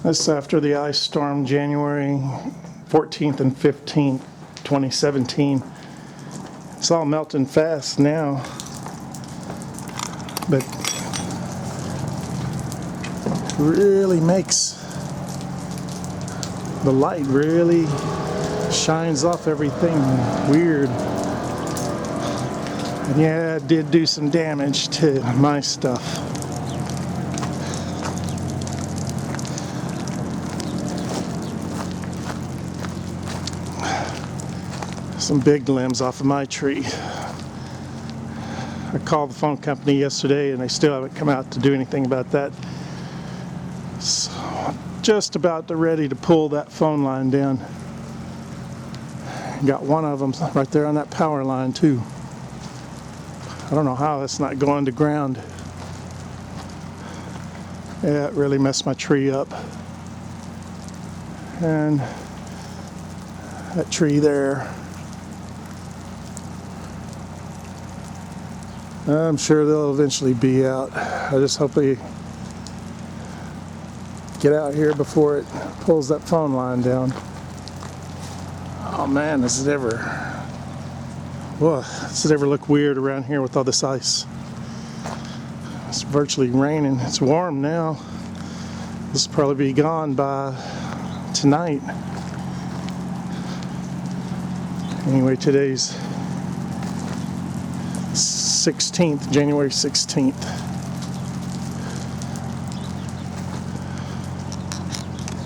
This is after the ice storm, January 14th and 15th, 2017. It's all melting fast now, but really makes the light really shines off everything weird. And yeah, it did do some damage to my stuff. Some big limbs off of my tree. I called the phone company yesterday and they still haven't come out to do anything about that. So just about ready to pull that phone line down. Got one of them right there on that power line too. I don't know how that's not going to ground. Yeah, it really messed my tree up. And that tree there, I'm sure they'll eventually be out. I just hope they get out here before it pulls that phone line down. Oh man, does it ever look weird around here with all this ice? It's virtually raining. It's warm now. This will probably be gone by tonight. Anyway, today's 16th, January 16th.